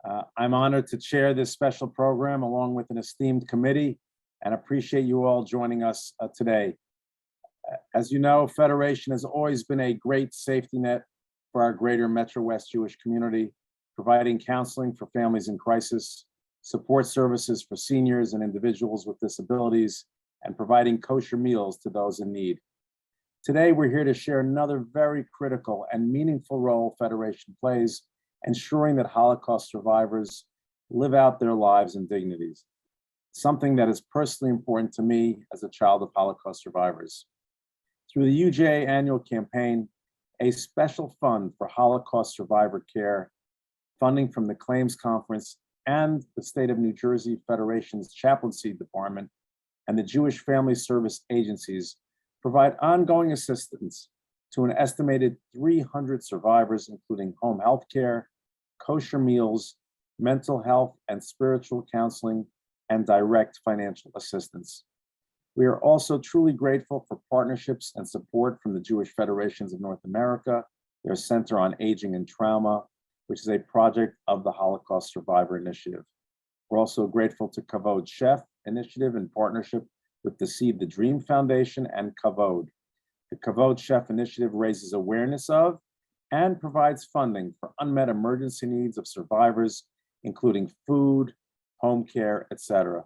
I'm honored to chair this special program along with an esteemed committee and appreciate you all joining us today. As you know, Federation has always been a great safety net for our greater Metro West Jewish community, providing counseling for families in crisis, support services for seniors and individuals with disabilities, and providing kosher meals to those in need. Today, we're here to share another very critical and meaningful role Federation plays, ensuring that Holocaust survivors live out their lives in dignities, something that is personally important to me as a child of Holocaust survivors. Through the UJA annual campaign, a special fund for Holocaust survivor care, funding from the Claims Conference and the State of New Jersey Federation's Chaplaincy Department and the Jewish Family Service agencies provide ongoing assistance to an estimated 300 survivors, including home health care, kosher meals, mental health and spiritual counseling, and direct financial assistance. We are also truly grateful for partnerships and support from the Jewish Federations of North America, their Center on Aging and Trauma, which is a project of the Holocaust Survivor Initiative. We're also grateful to Kavod Chef Initiative in partnership with the Seed the Dream Foundation and Kavod. The Kavod Chef Initiative raises awareness of and provides funding for unmet emergency needs of survivors, including food, home care, etc.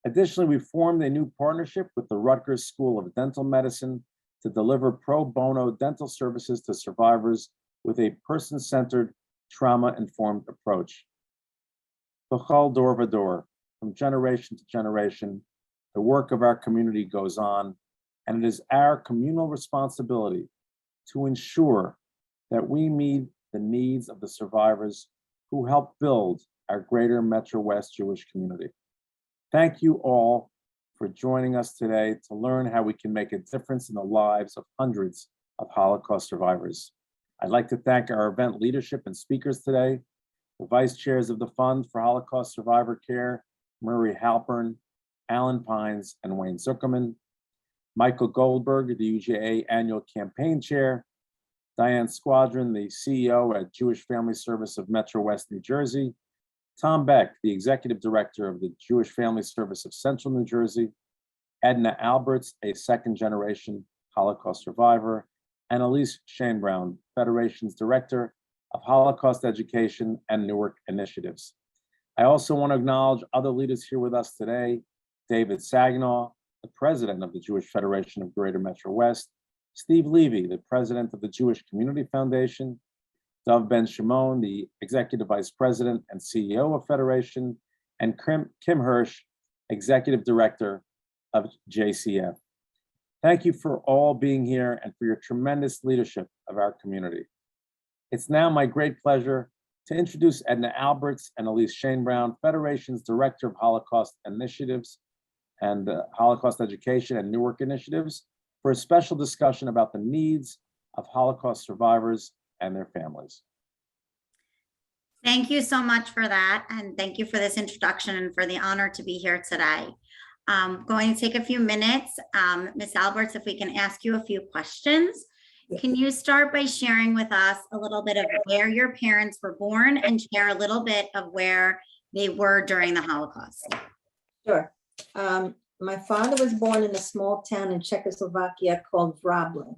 Additionally, we formed a new partnership with the Rutgers School of Dental Medicine to deliver pro bono dental services to survivors with a person-centered, trauma-informed approach. B'chol dor v'dor, from generation to generation, the work of our community goes on, and it is our communal responsibility to ensure that we meet the needs of the survivors who help build our greater Metro West Jewish community. Thank you all for joining us today to learn how we can make a difference in the lives of hundreds of Holocaust survivors. I'd like to thank our event leadership and speakers today, the vice chairs of the Fund for Holocaust Survivor Care, Murray Halpern, Alan Pines, and Wayne Zuckerman, Michael Goldberg, the UJA Annual Campaign Chair, Diane Squadron, the CEO at Jewish Family Service of Metro West, New Jersey, Tom Beck, the Executive Director of the Jewish Family Service of Central New Jersey, Edna Alberts, a second-generation Holocaust survivor, and Elise Schoenbraun, Federation's Director of Holocaust Education and Newark Initiatives. I also want to acknowledge other leaders here with us today, David Saginaw, the President of the Jewish Federation of Greater Metro West, Steve Levy, the President of the Jewish Community Foundation, Dov Ben Shimon, the Executive Vice President and CEO of Federation, and Kim Hirsch, Executive Director of JCF. Thank you for all being here and for your tremendous leadership of our community. It's now my great pleasure to introduce Edna Alberts and Elise Schoenbraun, Federation's Director of Holocaust Initiatives and Holocaust Education and Newark Initiatives, for a special discussion about the needs of Holocaust survivors and their families. Thank you so much for that. And thank you for this introduction and for the honor to be here today. I'm going to take a few minutes. Ms. Alberts, if we can ask you a few questions. Can you start by sharing with us a little bit of where your parents were born and share a little bit of where they were during the Holocaust? Sure. My father was born in a small town in Czechoslovakia called Vrablin.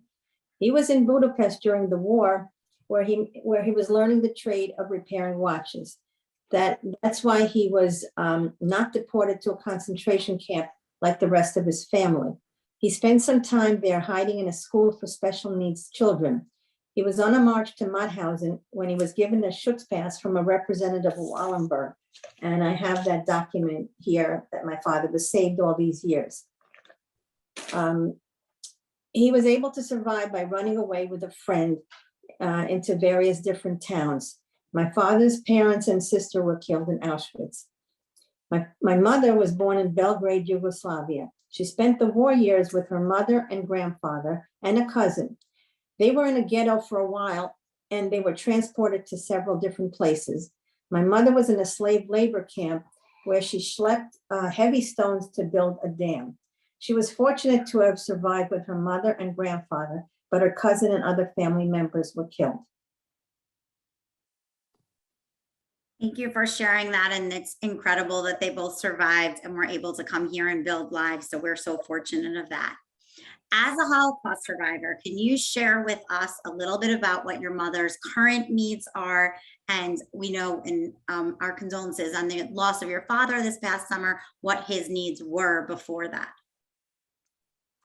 He was in Budapest during the war, where he was learning the trade of repairing watches. That's why he was not deported to a concentration camp like the rest of his family. He spent some time there hiding in a school for special needs children. He was on a march to Mauthausen when he was given a Schutzpass from a representative of Wallenberg. And I have that document here that my father was saved all these years. He was able to survive by running away with a friend into various different towns. My father's parents and sister were killed in Auschwitz. My mother was born in Belgrade, Yugoslavia. She spent the war years with her mother and grandfather and a cousin. They were in a ghetto for a while and they were transported to several different places. My mother was in a slave labor camp where she schlepped heavy stones to build a dam. She was fortunate to have survived with her mother and grandfather, but her cousin and other family members were killed. Thank you for sharing that. And it's incredible that they both survived and were able to come here and build lives. So we're so fortunate of that. As a Holocaust survivor, can you share with us a little bit about what your mother's current needs are? And we know in our condolences on the loss of your father this past summer, what his needs were before that.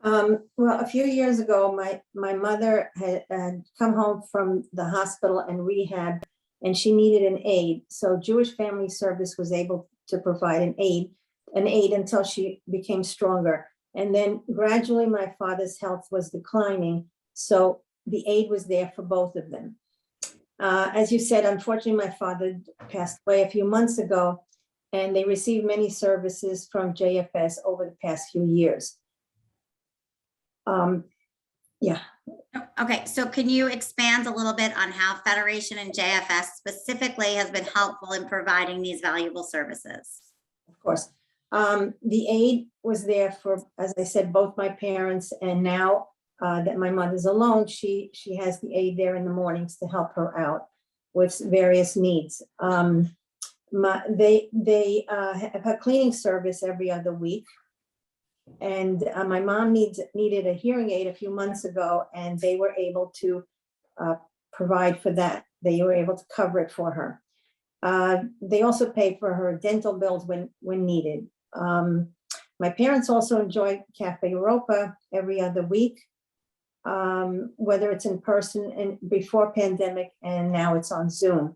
Well, a few years ago, my mother had come home from the hospital and rehab, and she needed an aide. So Jewish Family Service was able to provide an aide until she became stronger. And then gradually my father's health was declining. So the aide was there for both of them. As you said, unfortunately, my father passed away a few months ago, and they received many services from JFS over the past few years. Yeah. Okay, so can you expand a little bit on how Federation and JFS specifically has been helpful in providing these valuable services? Of course. The aide was there for, as I said, both my parents, and now that my mother's alone, she has the aide there in the mornings to help her out with various needs. They have a cleaning service every other week. And my mom needed a hearing aid a few months ago, and they were able to provide for that. They were able to cover it for her. They also pay for her dental bills when needed. My parents also enjoy Cafe Europa every other week, whether it's in person and before pandemic, and now it's on Zoom.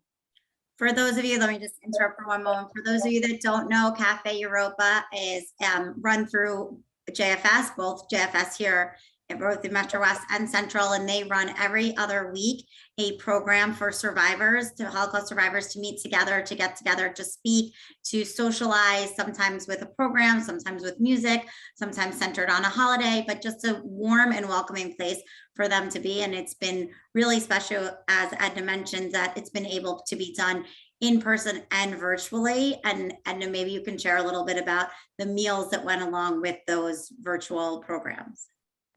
For those of you, let me just interrupt for one moment. For those of you that don't know, Cafe Europa is run through JFS, both JFS here in both the Metro West and Central, and they run every other week a program for survivors, to Holocaust survivors, to meet together, to get together, to speak, to socialize, sometimes with a program, sometimes with music, sometimes centered on a holiday, but just a warm and welcoming place for them to be. And it's been really special, as Edna mentioned, that it's been able to be done in person and virtually. And maybe you can share a little bit about the meals that went along with those virtual programs.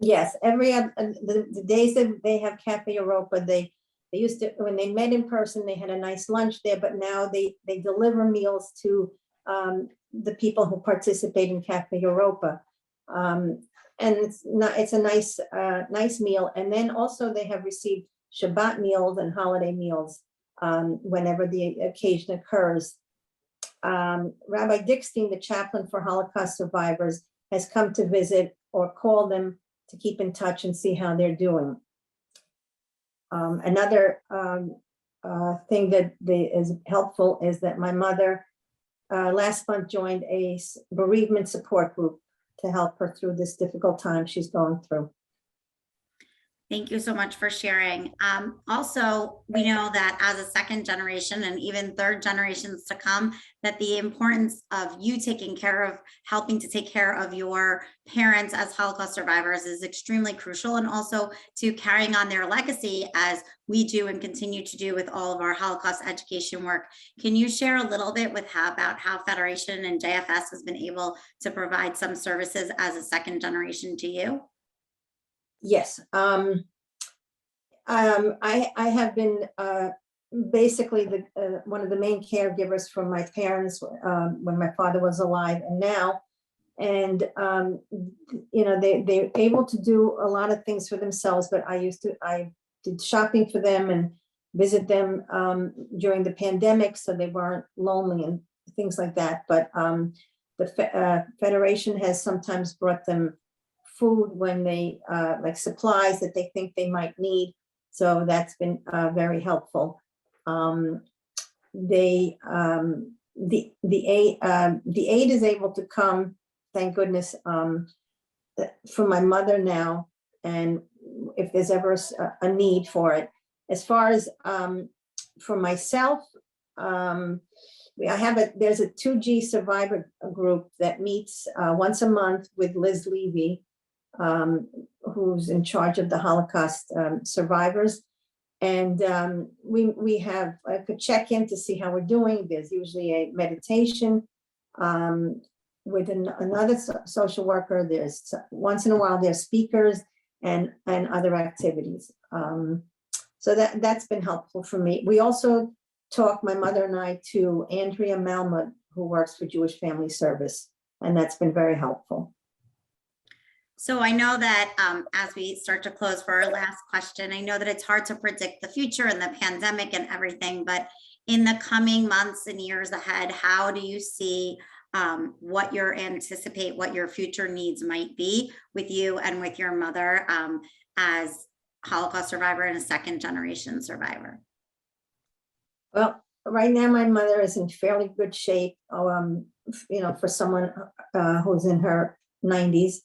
Yes, the days that they have Cafe Europa, they used to, when they met in person, they had a nice lunch there, but now they deliver meals to the people who participate in Cafe Europa. And it's a nice meal. And then also they have received Shabbat meals and holiday meals whenever the occasion occurs. Rabbi Dickstein, the chaplain for Holocaust survivors, has come to visit or call them to keep in touch and see how they're doing. Another thing that is helpful is that my mother last month joined a bereavement support group to help her through this difficult time she's going through. Thank you so much for sharing. Also, we know that as a second generation and even third generations to come, that the importance of you taking care of, helping to take care of your parents as Holocaust survivors is extremely crucial, and also to carrying on their legacy as we do and continue to do with all of our Holocaust education work. Can you share a little bit about how Federation and JFS has been able to provide some services as a second generation to you? Yes, I have been basically one of the main caregivers for my parents when my father was alive and now. And, they're able to do a lot of things for themselves, but I did shopping for them and visit them during the pandemic, so they weren't lonely and things like that. But the Federation has sometimes brought them food when they like supplies that they think they might need. So that's been very helpful. The aid is able to come, thank goodness, for my mother now, and if there's ever a need for it. As far as for myself, there's a 2G survivor group that meets once a month with Liz Levy, who's in charge of the Holocaust survivors. And we have like a check-in to see how we're doing. There's usually a meditation with another social worker. There's once in a while there's speakers and other activities. So that's been helpful for me. We also talk my mother and I to Andrea Malmud, who works for Jewish Family Service, and that's been very helpful. So I know that as we start to close for our last question, I know that it's hard to predict the future and the pandemic and everything, but in the coming months and years ahead, how do you see what your future needs might be with you and with your mother as Holocaust survivor and a second generation survivor? Well, right now my mother is in fairly good shape, for someone who's in her 90s.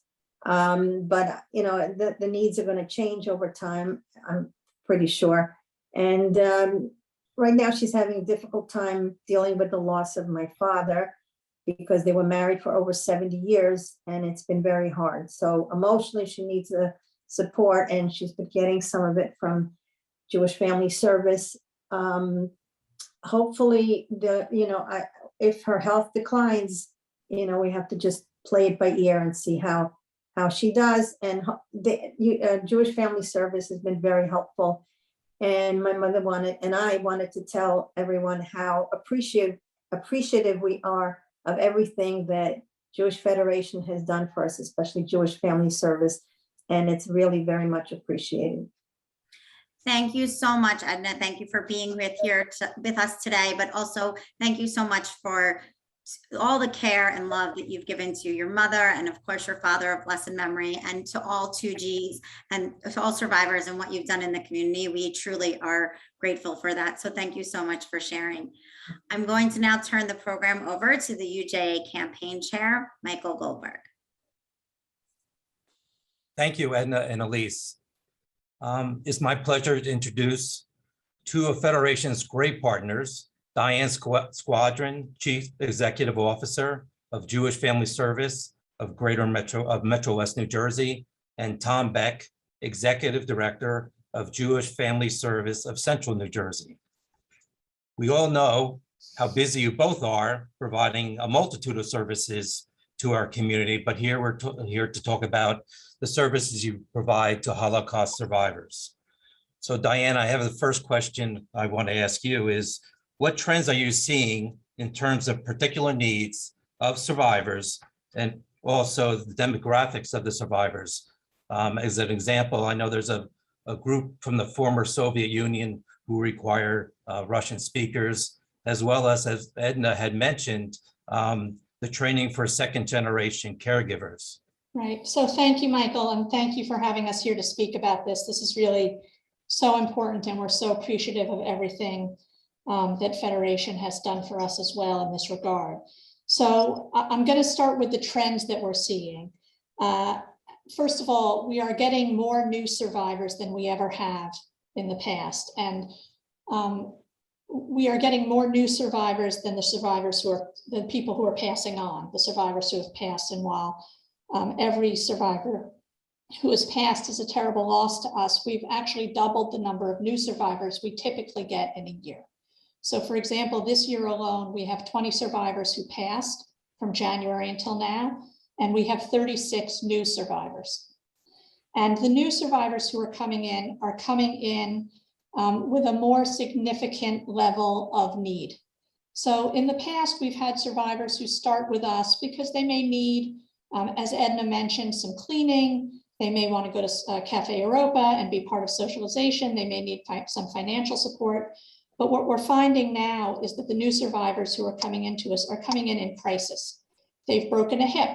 But the needs are going to change over time, I'm pretty sure. And right now she's having a difficult time dealing with the loss of my father, because they were married for over 70 years and it's been very hard. So emotionally she needs the support, and she's been getting some of it from Jewish Family Service. Hopefully if her health declines, we have to just play it by ear and see how she does. And the Jewish Family Service has been very helpful. And my mother I wanted to tell everyone how appreciative we are of everything that Jewish Federation has done for us, especially Jewish Family Service. And it's really very much appreciated. Thank you so much, Edna. Thank you for being with us today, but also thank you so much for all the care and love that you've given to your mother and of course your father of blessed memory, and to all 2Gs and to all survivors and what you've done in the community. We truly are grateful for that. So thank you so much for sharing. I'm going to now turn the program over to the UJA campaign chair, Michael Goldberg. Thank you, Edna and Elise. It's my pleasure to introduce two of Federation's great partners, Diane Squadron, Chief Executive Officer of Jewish Family Service of Metro West New Jersey, and Tom Beck, Executive Director of Jewish Family Service of Central New Jersey. We all know how busy you both are providing a multitude of services to our community, but here we're here to talk about the services you provide to Holocaust survivors. So Diane, I have the first question I want to ask you is, what trends are you seeing in terms of particular needs of survivors and also the demographics of the survivors? As an example, I know there's a group from the former Soviet Union who require Russian speakers, as well as Edna had mentioned, the training for second generation caregivers. Right. So thank you, Michael, and thank you for having us here to speak about this. This is really so important, and we're so appreciative of everything that Federation has done for us as well in this regard. So I'm going to start with the trends that we're seeing. First of all, we are getting more new survivors than we ever have in the past. And we are getting more new survivors than the survivors the people who are passing on, the survivors who have passed. And while every survivor who has passed is a terrible loss to us, we've actually doubled the number of new survivors we typically get in a year. So for example, this year alone, we have 20 survivors who passed from January until now, and we have 36 new survivors. And the new survivors who are coming in with a more significant level of need. So in the past, we've had survivors who start with us because they may need, as Edna mentioned, some cleaning. They may want to go to Cafe Europa and be part of socialization. They may need some financial support. But what we're finding now is that the new survivors who are coming into us are coming in crisis. They've broken a hip,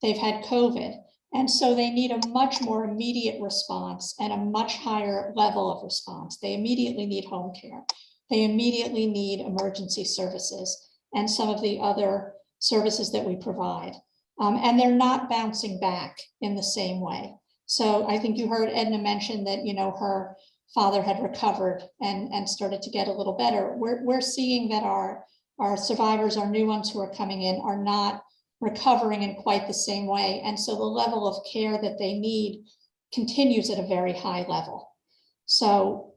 they've had COVID, and so they need a much more immediate response and a much higher level of response. They immediately need home care. They immediately need emergency services and some of the other services that we provide. And they're not bouncing back in the same way. So I think you heard Edna mention that, her father had recovered and started to get a little better. We're seeing that our survivors, our new ones who are coming in, are not recovering in quite the same way. And so the level of care that they need continues at a very high level. So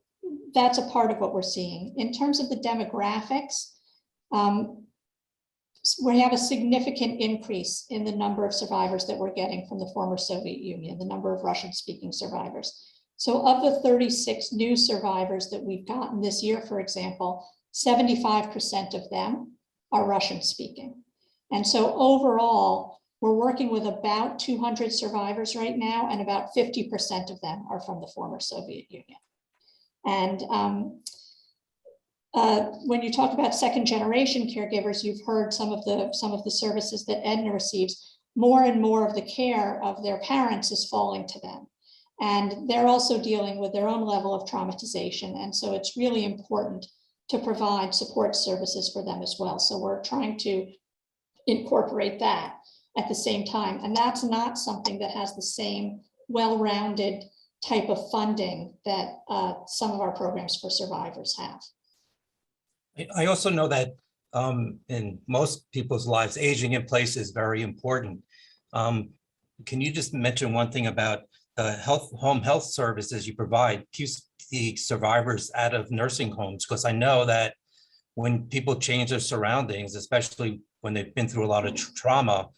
that's a part of what we're seeing. In terms of the demographics, we have a significant increase in the number of survivors that we're getting from the former Soviet Union, the number of Russian-speaking survivors. So of the 36 new survivors that we've gotten this year, for example, 75% of them are Russian speaking. And so overall, we're working with about 200 survivors right now, and about 50% of them are from the former Soviet Union. And when you talk about second generation caregivers, you've heard some of the services that Edna receives. More and more of the care of their parents is falling to them. And they're also dealing with their own level of traumatization. And so it's really important to provide support services for them as well. So we're trying to incorporate that at the same time. And that's not something that has the same well-rounded type of funding that some of our programs for survivors have. I also know that in most people's lives, aging in place is very important. Can you just mention one thing about the home health services you provide to the survivors out of nursing homes? Because I know that when people change their surroundings, especially when they've been through a lot of trauma,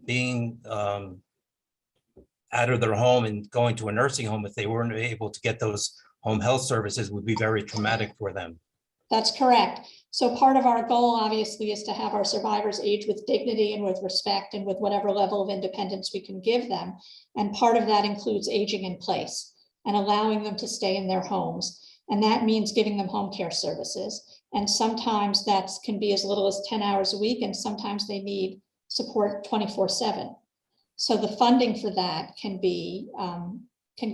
being out of their home and going to a nursing home, if they weren't able to get those home health services, would be very traumatic for them. That's correct. So part of our goal, obviously, is to have our survivors age with dignity and with respect and with whatever level of independence we can give them. And part of that includes aging in place and allowing them to stay in their homes. And that means giving them home care services. And sometimes that can be as little as 10 hours a week, and sometimes they need support 24/7. So the funding for that can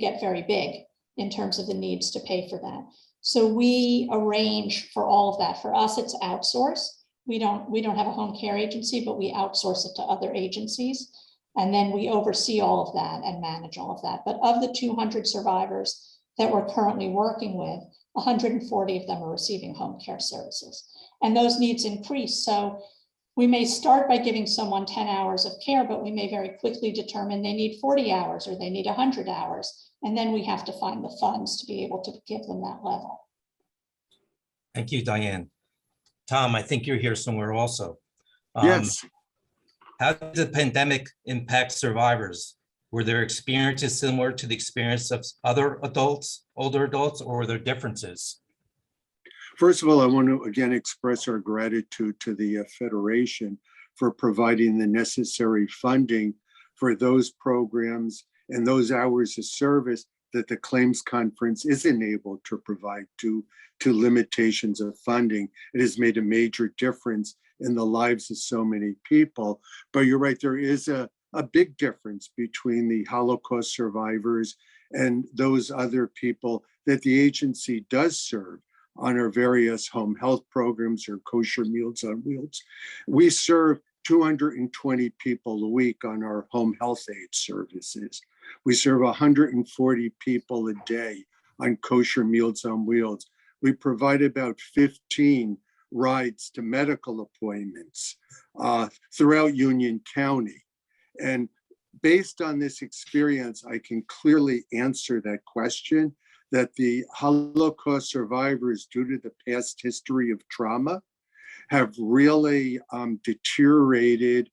get very big in terms of the needs to pay for that. So we arrange for all of that. For us, it's outsourced. We don't have a home care agency, but we outsource it to other agencies. And then we oversee all of that and manage all of that. But of the 200 survivors that we're currently working with, 140 of them are receiving home care services. And those needs increase. So we may start by giving someone 10 hours of care, but we may very quickly determine they need 40 hours or they need 100 hours. And then we have to find the funds to be able to give them that level. Thank you, Diane. Tom, I think you're here somewhere also. Yes, How did the pandemic impact survivors? Were their experiences similar to the experience of other adults, older adults, or were there differences? first of all, I want to again express our gratitude to the Federation for providing the necessary funding for those programs and those hours of service that the claims conference isn't able to provide to limitations of funding. It has made a major difference in the lives of so many people. But you're right, there is a big difference between the Holocaust survivors and those other people that the agency does serve on our various home health programs or kosher meals on wheels. We serve 220 people a week on our home health aid services. We serve 140 people a day on kosher meals on wheels. We provide about 15 rides to medical appointments throughout Union County. And based on this experience, I can clearly answer that question, that the Holocaust survivors, due to the past history of trauma, have really deteriorated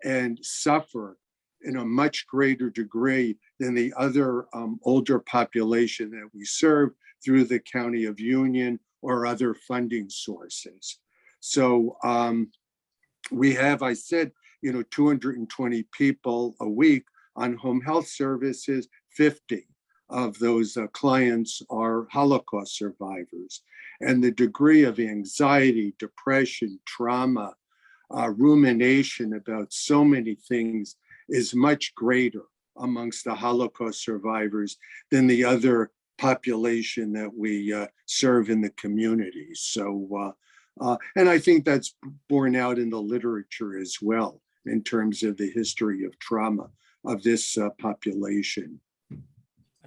and suffer in a much greater degree than the other older population that we serve through the County of Union or other funding sources. So we have, I said, 220 people a week on home health services. 50 of those clients are Holocaust survivors. And the degree of anxiety, depression, trauma, rumination about so many things is much greater amongst the Holocaust survivors than the other population that we serve in the community. So, and I think that's borne out in the literature as well, in terms of the history of trauma of this population.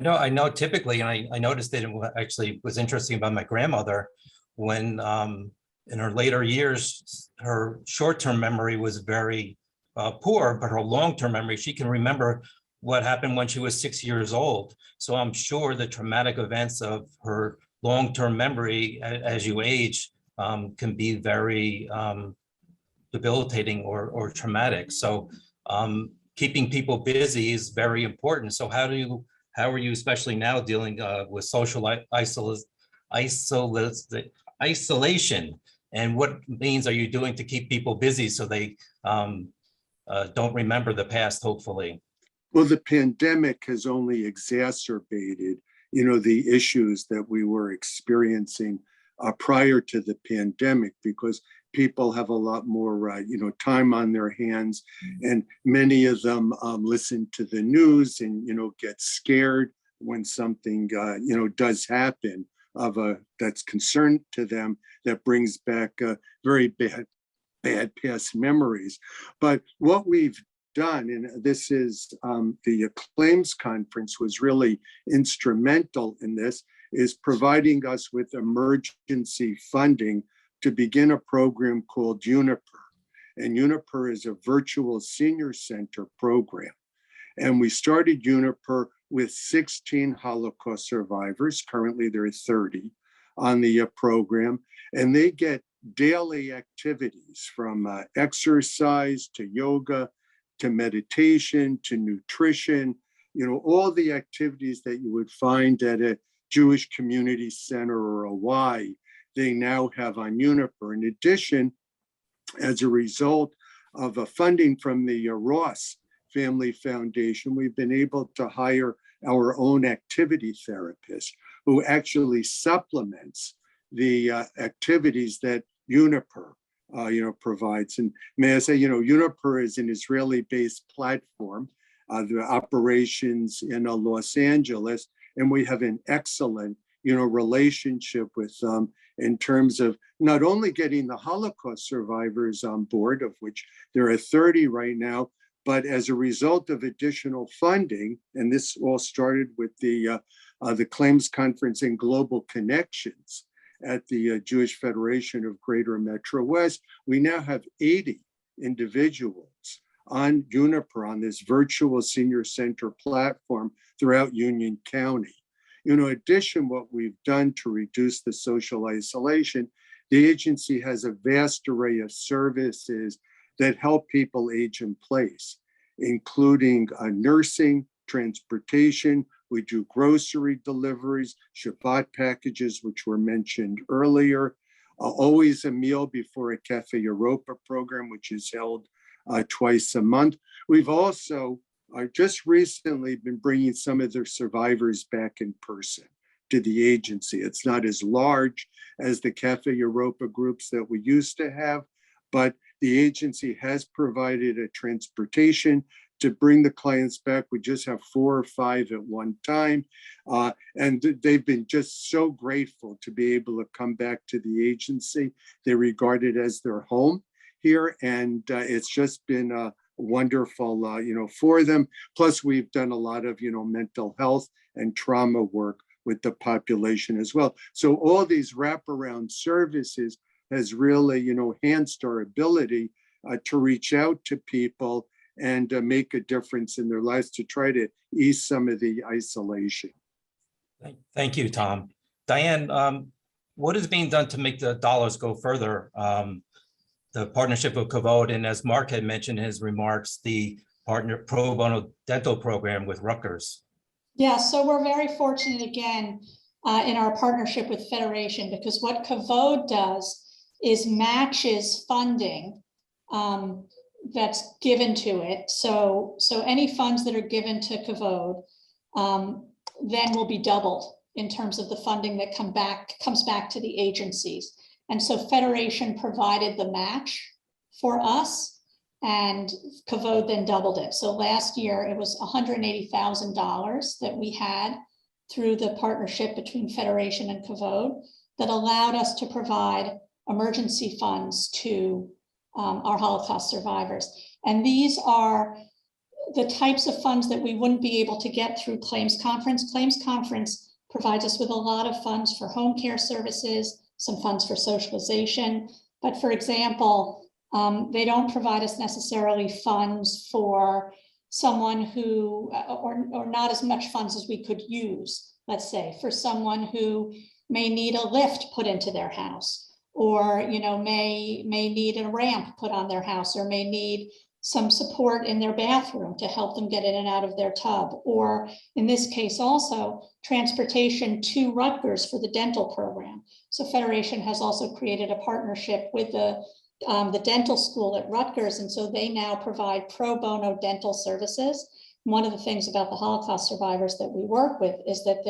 I know typically, and I noticed that it actually was interesting about my grandmother when in her later years, her short-term memory was very poor, but her long-term memory, she can remember what happened when she was 6 years old. So I'm sure the traumatic events of her long-term memory as you age can be very debilitating or traumatic. So keeping people busy is very important. So how are you, especially now, dealing with social isolation, and what means are you doing to keep people busy so they don't remember the past, hopefully? Well, the pandemic has only exacerbated, the issues that we were experiencing prior to the pandemic, because people have a lot more, time on their hands, and many of them listen to the news and, get scared when something, does happen that's concern to them, that brings back very bad past memories. But what we've done, and this is the claims conference was really instrumental in this, is providing us with emergency funding to begin a program called Uniper. And Uniper is a virtual senior center program. And we started Uniper with 16 Holocaust survivors. Currently, there are 30 on the program, and they get daily activities from exercise to yoga to meditation to nutrition, all the activities that you would find at a Jewish community center or a Y, they now have on Uniper. In addition, as a result of funding from the Ross Family Foundation, we've been able to hire our own activity therapist who actually supplements the activities that Uniper provides. And may I say, Uniper is an Israeli-based platform, the operations in Los Angeles, and we have an excellent, relationship with them in terms of not only getting the Holocaust survivors on board, of which there are 30 right now, but as a result of additional funding, and this all started with the claims conference and global connections at the Jewish Federation of Greater Metro West, we now have 80 individuals on Uniper, on this virtual senior center platform throughout Union County. In addition, what we've done to reduce the social isolation, the agency has a vast array of services that help people age in place, including nursing, transportation. We do grocery deliveries, Shabbat packages, which were mentioned earlier, always a meal before a Cafe Europa program, which is held twice a month. We've also just recently been bringing some of their survivors back in person to the agency. It's not as large as the Cafe Europa groups that we used to have, but the agency has provided a transportation to bring the clients back. We just have 4 or 5 at one time. And they've been just so grateful to be able to come back to the agency. They regard it as their home here. And it's just been wonderful, for them. Plus, we've done a lot of, mental health and trauma work with the population as well. So all these wraparound services has really, enhanced our ability to reach out to people and make a difference in their lives to try to ease some of the isolation. Thank you, Tom. Diane, what is being done to make the dollars go further? The partnership with Kavod, and as Mark had mentioned in his remarks, the partner pro bono dental program with Rutgers. Yeah, so we're very fortunate again in our partnership with Federation, because what Kavod does is matches funding that's given to it. So any funds that are given to Kavod then will be doubled in terms of the funding that comes back to the agencies. And so Federation provided the match for us, and Kavod then doubled it. So last year it was $180,000 that we had through the partnership between Federation and Kavod that allowed us to provide emergency funds to our Holocaust survivors. And these are the types of funds that we wouldn't be able to get through Claims Conference. Claims Conference provides us with a lot of funds for home care services, some funds for socialization. But for example, they don't provide us necessarily funds for someone who, or not as much funds as we could use, let's say, for someone who may need a lift put into their house, or may need a ramp put on their house, or may need some support in their bathroom to help them get in and out of their tub, or in this case also transportation to Rutgers for the dental program. So Federation has also created a partnership with the dental school at Rutgers, and so they now provide pro bono dental services. One of the things about the Holocaust survivors that we work with is that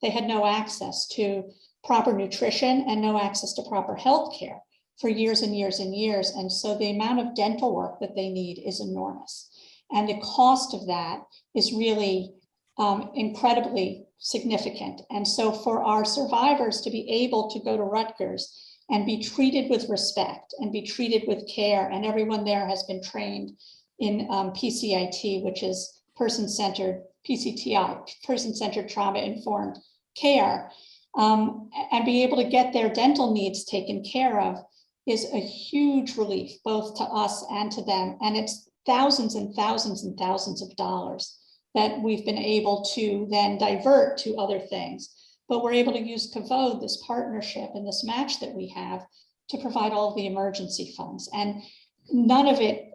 they had no access to proper nutrition and no access to proper health care for years and years and years. And so the amount of dental work that they need is enormous. And the cost of that is really incredibly significant. And so for our survivors to be able to go to Rutgers and be treated with respect and be treated with care, and everyone there has been trained in PCIT, which is person-centered, PCTI, person-centered trauma-informed care, and be able to get their dental needs taken care of is a huge relief, both to us and to them. And it's thousands and thousands and thousands of dollars that we've been able to then divert to other things. But we're able to use Kavod, this partnership and this match that we have, to provide all of the emergency funds. And none of it,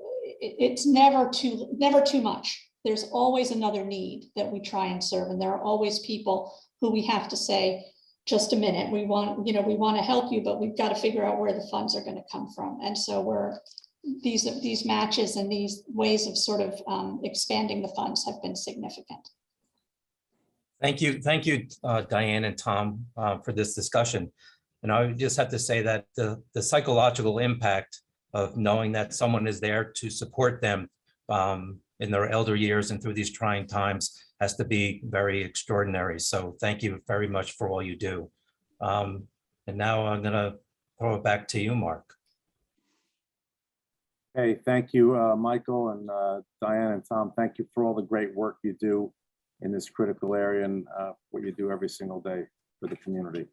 it's never too much. There's always another need that we try and serve. And there are always people who we have to say, just a minute, we want to help you, but we've got to figure out where the funds are going to come from. And so these matches and these ways of sort of expanding the funds have been significant. Thank you, Diane and Tom, for this discussion. And I just have to say that the psychological impact of knowing that someone is there to support them in their elder years and through these trying times has to be very extraordinary. So thank you very much for all you do. And now I'm going to throw it back to you, Mark. Hey, thank you, Michael and Diane and Tom. Thank you for all the great work you do in this critical area and what you do every single day for the community.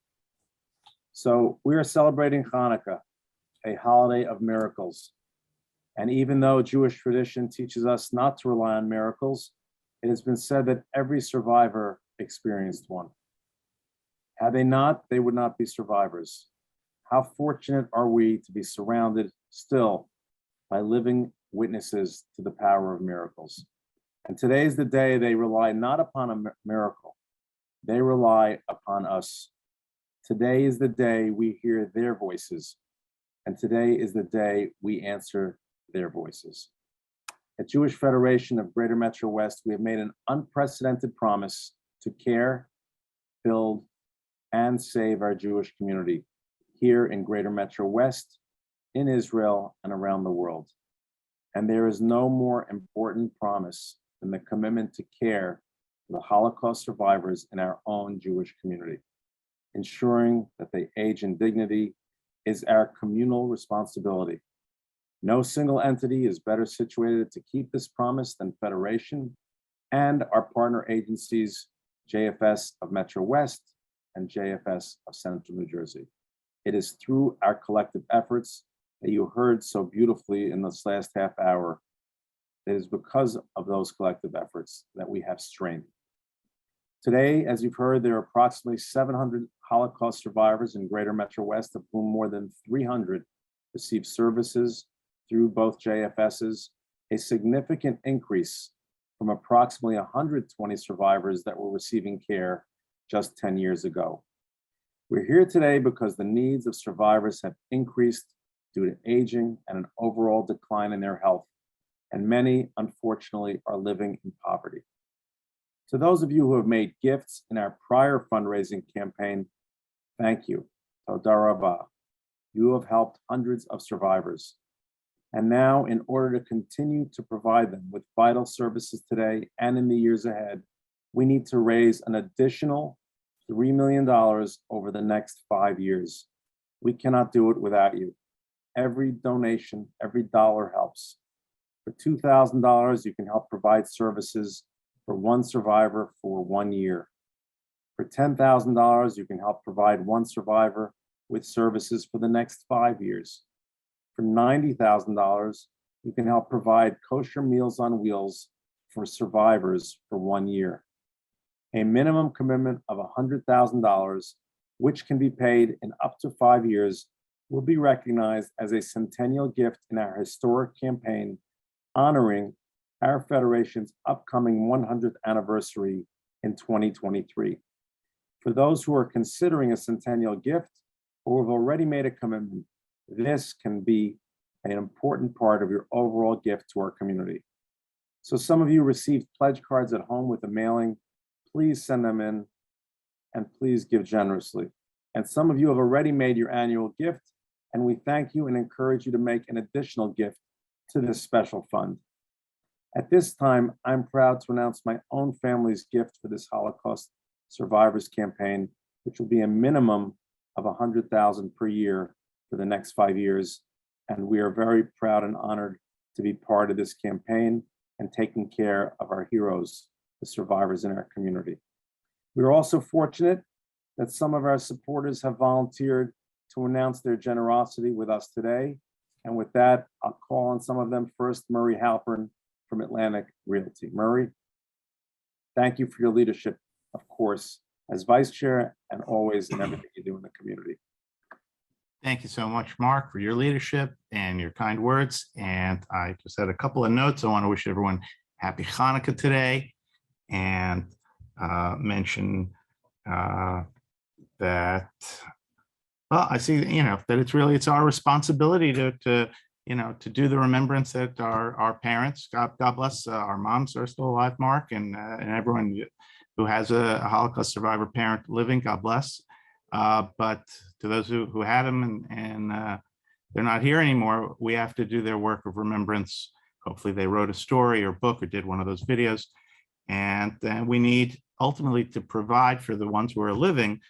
So we are celebrating Hanukkah, a holiday of miracles. And even though Jewish tradition teaches us not to rely on miracles, it has been said that every survivor experienced one. Had they not, they would not be survivors. How fortunate are we to be surrounded still by living witnesses to the power of miracles. And today is the day they rely not upon a miracle, they rely upon us. Today is the day we hear their voices, and today is the day we answer their voices. At Jewish Federation of Greater Metro West, we have made an unprecedented promise to care, build, and save our Jewish community here in Greater Metro West, in Israel, and around the world. And there is no more important promise than the commitment to care for the Holocaust survivors in our own Jewish community. Ensuring that they age in dignity is our communal responsibility. No single entity is better situated to keep this promise than Federation and our partner agencies, JFS of Metro West and JFS of Central New Jersey. It is through our collective efforts that you heard so beautifully in this last half hour. It is because of those collective efforts that we have strength. Today, as you've heard, there are approximately 700 Holocaust survivors in Greater Metro West, of whom more than 300 receive services through both JFSs, a significant increase from approximately 120 survivors that were receiving care just 10 years ago. We're here today because the needs of survivors have increased due to aging and an overall decline in their health, and many, unfortunately, are living in poverty. To those of you who have made gifts in our prior fundraising campaign, thank you. Toda rabah. You have helped hundreds of survivors. And now, in order to continue to provide them with vital services today and in the years ahead, we need to raise an additional $3 million over the next 5 years. We cannot do it without you. Every donation, every dollar helps. For $2,000, you can help provide services for one survivor for 1 year. For $10,000, you can help provide one survivor with services for the next 5 years. For $90,000, you can help provide kosher meals on wheels for survivors for 1 year. A minimum commitment of $100,000, which can be paid in up to 5 years, will be recognized as a centennial gift in our historic campaign honoring our Federation's upcoming 100th anniversary in 2023. For those who are considering a centennial gift or have already made a commitment, this can be an important part of your overall gift to our community. So some of you received pledge cards at home with a mailing. Please send them in and please give generously. And some of you have already made your annual gift, and we thank you and encourage you to make an additional gift to this special fund. At this time, I'm proud to announce my own family's gift for this Holocaust Survivors Campaign, which will be a minimum of $100,000 per year for the next 5 years. And we are very proud and honored to be part of this campaign and taking care of our heroes, the survivors in our community. We are also fortunate that some of our supporters have volunteered to announce their generosity with us today. And with that, I'll call on some of them. First, Murray Halpern from Atlantic Realty. Murray, thank you for your leadership, of course, as vice chair and always in everything you do in the community. Thank you so much, Mark, for your leadership and your kind words. And I just had a couple of notes. I want to wish everyone happy Hanukkah today and mention that, well, I see, that it's our responsibility to do the remembrance that our parents, God bless, our moms are still alive, Mark, and everyone who has a Holocaust survivor parent living, God bless. But to those who had them and they're not here anymore, we have to do their work of remembrance. Hopefully they wrote a story or book or did one of those videos. And then we need ultimately to provide for the ones who are living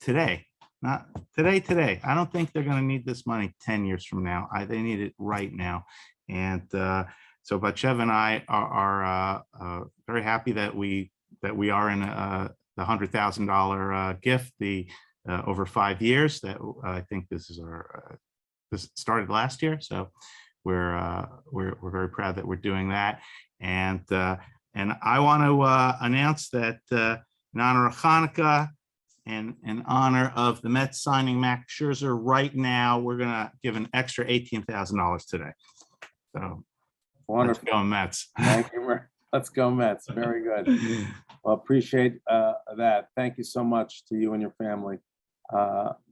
today. Not today. I don't think they're going to need this money 10 years from now. They need it right now. And so Batchev and I are very happy that we are in the $100,000 gift, over 5 years. That I think this started last year. So we're very proud that we're doing that. And I want to announce that in honor of Hanukkah and in honor of the Mets signing Max Scherzer right now, we're going to give an extra $18,000 today. So Wonderful. Let's go Mets. Thank you. Let's go Mets. Very good. Well, appreciate that. Thank you so much to you and your family.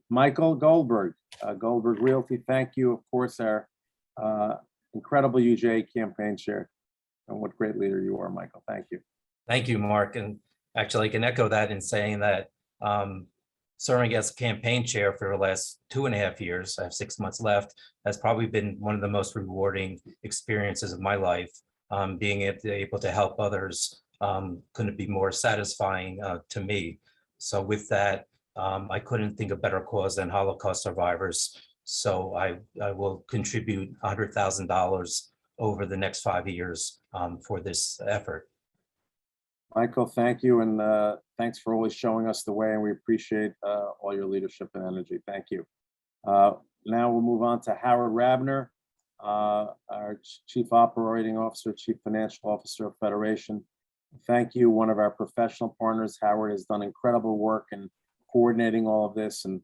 Michael Goldberg, Goldberg Realty. Thank you, of course, our incredible UJA campaign chair. And what great leader you are, Michael. Thank you. Thank you, Mark. And actually, I can echo that in saying that serving as campaign chair for the last 2.5 years, I have 6 months left, has probably been one of the most rewarding experiences of my life. Being able to help others couldn't be more satisfying to me. So with that, I couldn't think of better cause than Holocaust survivors. So I will contribute $100,000 over the next 5 years for this effort. Michael, thank you. And thanks for always showing us the way. And we appreciate all your leadership and energy. Thank you. Now we'll move on to Howard Rabner, our Chief Operating Officer, Chief Financial Officer of Federation. Thank you. One of our professional partners, Howard, has done incredible work in coordinating all of this and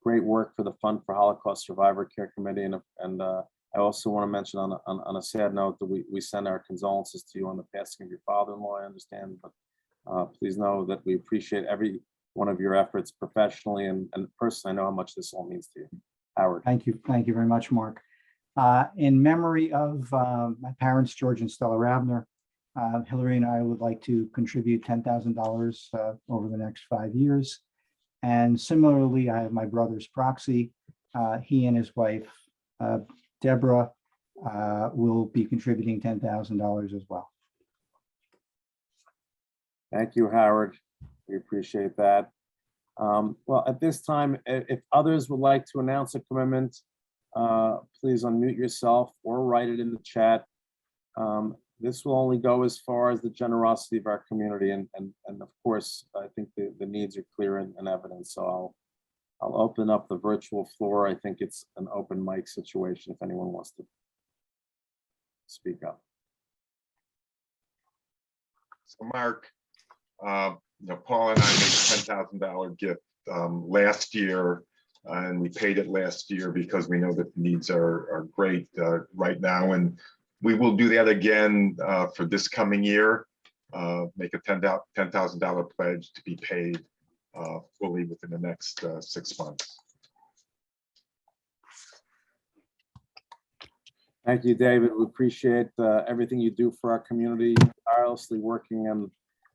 great work for the Fund for Holocaust Survivor Care Committee. And I also want to mention on a sad note that we send our condolences to you on the passing of your father-in-law, I understand, but please know that we appreciate every one of your efforts professionally and personally. I know how much this all means to you. Howard. Thank you very much, Mark. In memory of my parents, George and Stella Rabner, Hillary and I would like to contribute $10,000 over the next 5 years. And similarly, I have my brother's proxy. He and his wife, Deborah, will be contributing $10,000 as well. Thank you, Howard. We appreciate that. Well, at this time, if others would like to announce a commitment, please unmute yourself or write it in the chat. This will only go as far as the generosity of our community. And of course, I think the needs are clear and evident. So I'll open up the virtual floor. I think it's an open mic situation if anyone wants to speak up. So Mark, Paul and I made $10,000 gift last year, and we paid it last year because we know that the needs are great right now. And We will do that again for this coming year. Make a $10,000 pledge to be paid fully within the next 6 months. Thank you, David. We appreciate everything you do for our community, tirelessly working on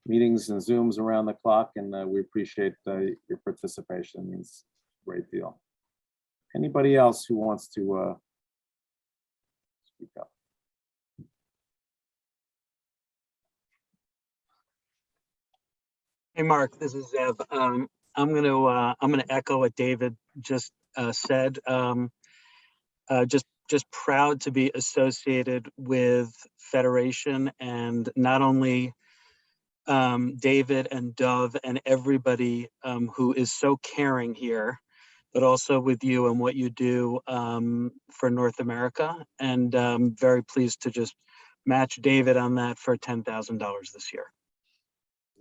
meetings and Zooms around the clock, and we appreciate your participation. It means a great deal. Anybody else who wants to speak up? Hey, Mark, this is Zev. I'm gonna echo what David just said. Just proud to be associated with Federation, and not only David and Dove and everybody who is so caring here, but also with you and what you do for North America. And very pleased to just match David on that for $10,000 this year.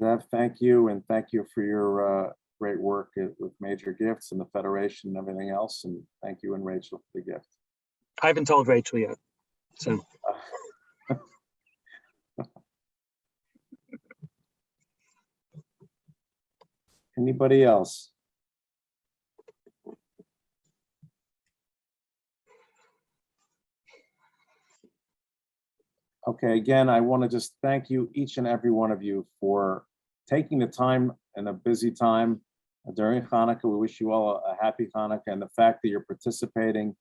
Zev, thank you, and thank you for your great work with Major Gifts and the Federation and everything else. And thank you and Rachel for the gift. I haven't told Rachel yet, so. Anybody else? Okay, again, I want to just thank you, each and every one of you, for taking the time in a busy time during Hanukkah. We wish you all a happy Hanukkah, and the fact that you're participating,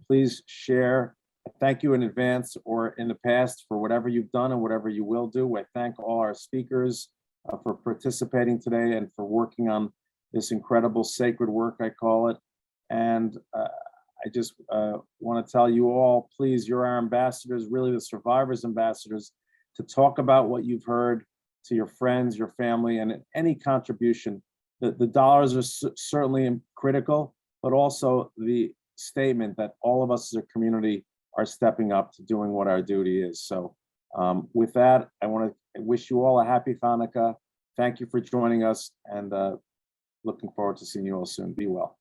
please share. Thank you in advance or in the past for whatever you've done and whatever you will do. I thank all our speakers for participating today and for working on this incredible sacred work, I call it. And I just want to tell you all, please, you're our ambassadors, really the survivors' ambassadors, to talk about what you've heard to your friends, your family, and any contribution. The dollars are certainly critical, but also the statement that all of us as a community are stepping up to doing what our duty is. So with that, I want to wish you all a happy Hanukkah. Thank you for joining us, and looking forward to seeing you all soon. Be well.